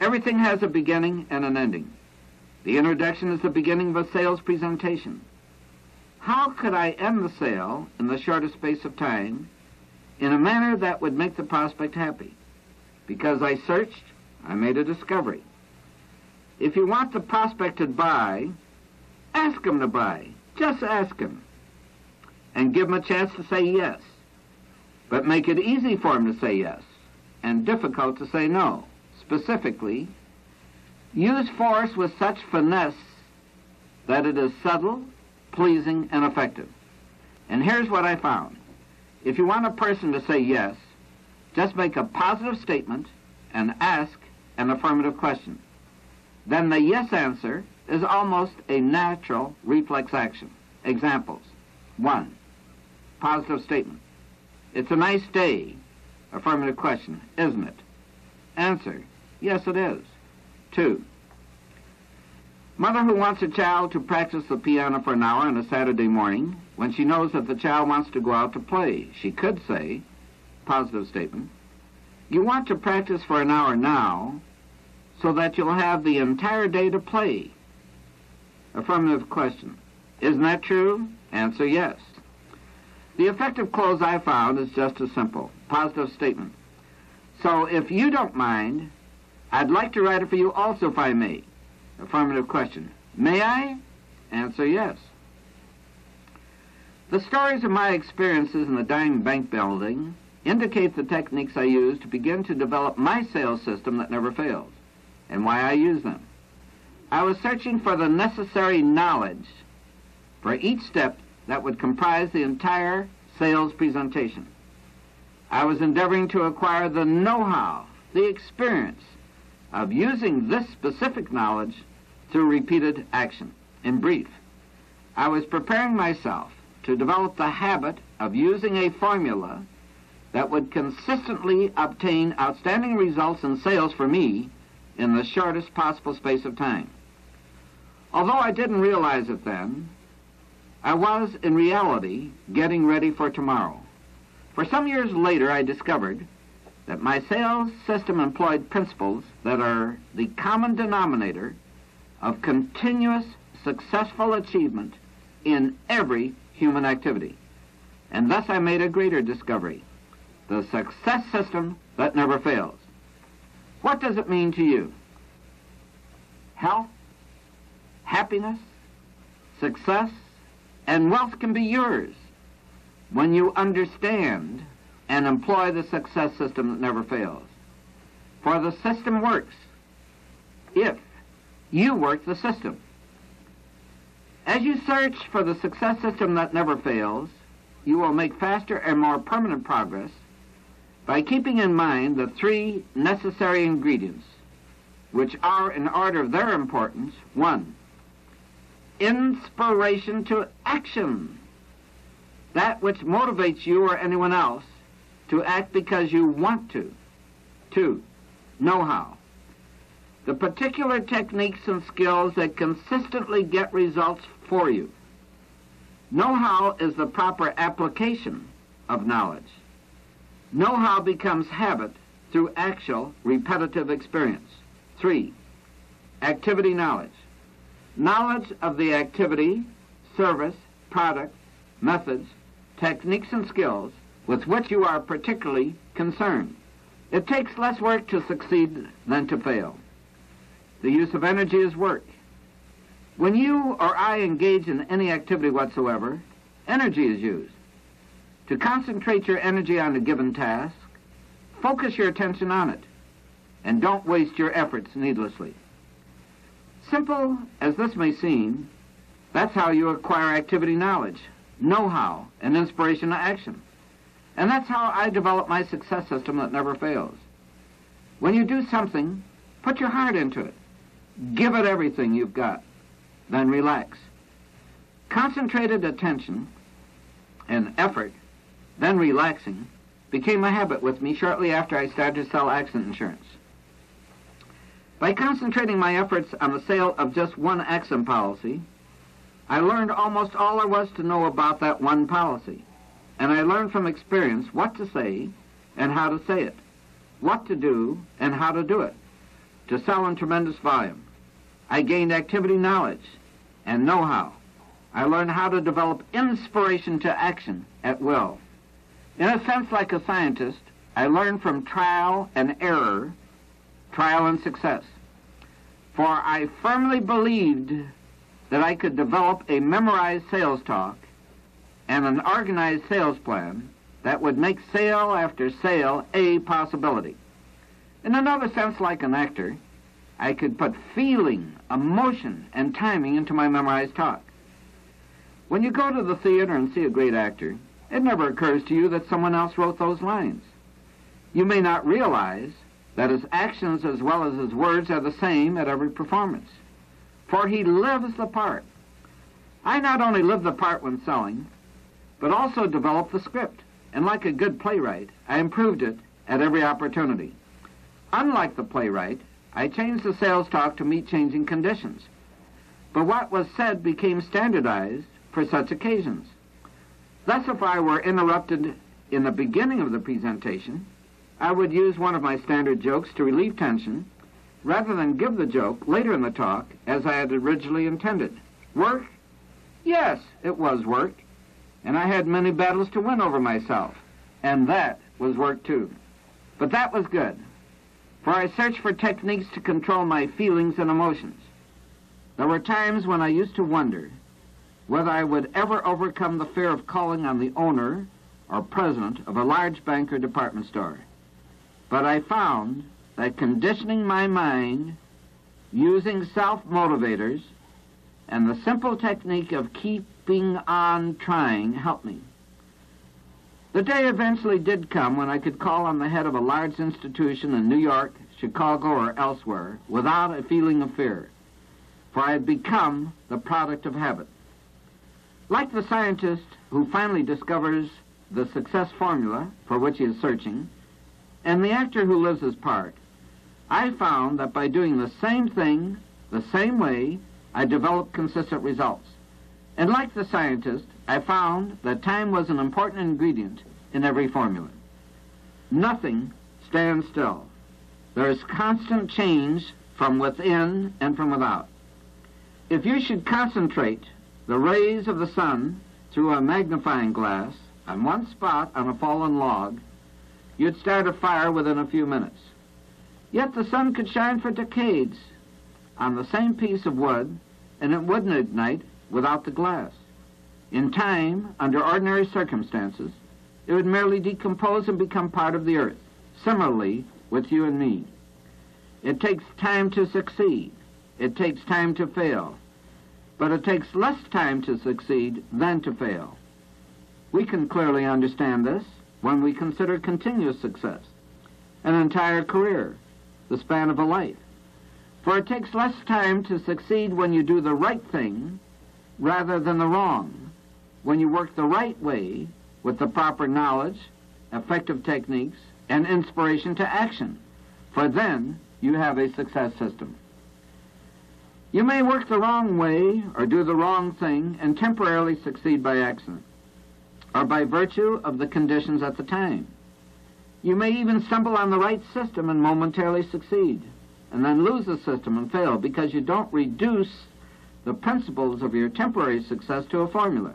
Everything has a beginning and an ending. The introduction is the beginning of a sales presentation. How could I end the sale in the shortest space of time in a manner that would make the prospect happy? Because I searched, I made a discovery. If you want the prospect to buy, ask him to buy. Just ask him. And give him a chance to say yes. But make it easy for him to say yes and difficult to say no. Specifically, use force with such finesse that it is subtle, pleasing, and effective. And here's what I found. If you want a person to say yes, just make a positive statement and ask an affirmative question. Then the yes answer is almost a natural reflex action. Examples. 1. Positive statement. It's a nice day. Affirmative question. Isn't it? Answer. Yes, it is. 2. Mother who wants a child to practice the piano for an hour on a Saturday morning when she knows that the child wants to go out to play. She could say, positive statement, you want to practice for an hour now so that you'll have the entire day to play. Affirmative question. Isn't that true? Answer, yes. The effective close I found is just as simple. Positive statement. So if you don't mind, I'd like to write it for you also if I may. Affirmative question. May I? Answer, yes. The stories of my experiences in the Dime Bank building indicate the techniques I use to begin to develop my sales system that never fails, and why I use them. I was searching for the necessary knowledge for each step that would comprise the entire sales presentation. I was endeavoring to acquire the know-how, the experience of using this specific knowledge through repeated action. In brief, I was preparing myself to develop the habit of using a formula that would consistently obtain outstanding results in sales for me in the shortest possible space of time. Although I didn't realize it then, I was, in reality, getting ready for tomorrow. For some years later, I discovered that my sales system employed principles that are the common denominator of continuous, successful achievement in every human activity. And thus I made a greater discovery, the success system that never fails. What does it mean to you? Health, happiness, success, and wealth can be yours when you understand and employ the success system that never fails. For the system works if you work the system. As you search for the success system that never fails, you will make faster and more permanent progress by keeping in mind the 3 necessary ingredients, which are, in order of their importance: 1, inspiration to action, that which motivates you or anyone else to act because you want to. 2, know-how, the particular techniques and skills that consistently get results for you. Know-how is the proper application of knowledge. Know-how becomes habit through actual, repetitive experience. 3, activity knowledge. Knowledge of the activity, service, product, methods, techniques, and skills with which you are particularly concerned. It takes less work to succeed than to fail. The use of energy is work. When you or I engage in any activity whatsoever, energy is used. To concentrate your energy on a given task, focus your attention on it, and don't waste your efforts needlessly. Simple as this may seem, that's how you acquire activity knowledge, know-how, and inspiration to action. And that's how I develop my success system that never fails. When you do something, put your heart into it. Give it everything you've got. Then relax. Concentrated attention and effort, then relaxing, became a habit with me shortly after I started to sell accident insurance. By concentrating my efforts on the sale of just one accident policy, I learned almost all there was to know about that one policy. And I learned from experience what to say and how to say it, what to do and how to do it. to sell in tremendous volume. I gained activity knowledge and know-how. I learned how to develop inspiration to action at will. In a sense, like a scientist, I learned from trial and error, trial and success. For I firmly believed that I could develop a memorized sales talk and an organized sales plan that would make sale after sale a possibility. In another sense, like an actor, I could put feeling, emotion, and timing into my memorized talk. When you go to the theater and see a great actor, it never occurs to you that someone else wrote those lines. You may not realize that his actions as well as his words are the same at every performance, for he lives the part. I not only live the part when selling, but also develop the script, and like a good playwright, I improved it at every opportunity. Unlike the playwright, I changed the sales talk to meet changing conditions, but what was said became standardized for such occasions. Thus, if I were interrupted in the beginning of the presentation, I would use one of my standard jokes to relieve tension, rather than give the joke later in the talk as I had originally intended. Work? Yes, it was work, and I had many battles to win over myself, and that was work too. But that was good, for I searched for techniques to control my feelings and emotions. There were times when I used to wonder whether I would ever overcome the fear of calling on the owner or president of a large bank or department store. But I found that conditioning my mind, using self-motivators, and the simple technique of keeping on trying helped me. The day eventually did come when I could call on the head of a large institution in New York, Chicago, or elsewhere without a feeling of fear, for I had become the product of habit. Like the scientist who finally discovers the success formula for which he is searching, and the actor who lives his part, I found that by doing the same thing, the same way, I developed consistent results. And like the scientist, I found that time was an important ingredient in every formula. Nothing stands still. There is constant change from within and from without. If you should concentrate the rays of the sun through a magnifying glass on one spot on a fallen log, you'd start a fire within a few minutes. Yet the sun could shine for decades on the same piece of wood, and it wouldn't ignite without the glass. In time, under ordinary circumstances, it would merely decompose and become part of the earth. Similarly, with you and me. It takes time to succeed. It takes time to fail. But it takes less time to succeed than to fail. We can clearly understand this when we consider continuous success, an entire career, the span of a life. For it takes less time to succeed when you do the right thing rather than the wrong, when you work the right way with the proper knowledge, effective techniques, and inspiration to action, for then you have a success system. You may work the wrong way or do the wrong thing and temporarily succeed by accident, or by virtue of the conditions at the time. You may even stumble on the right system and momentarily succeed, and then lose the system and fail because you don't reduce the principles of your temporary success to a formula.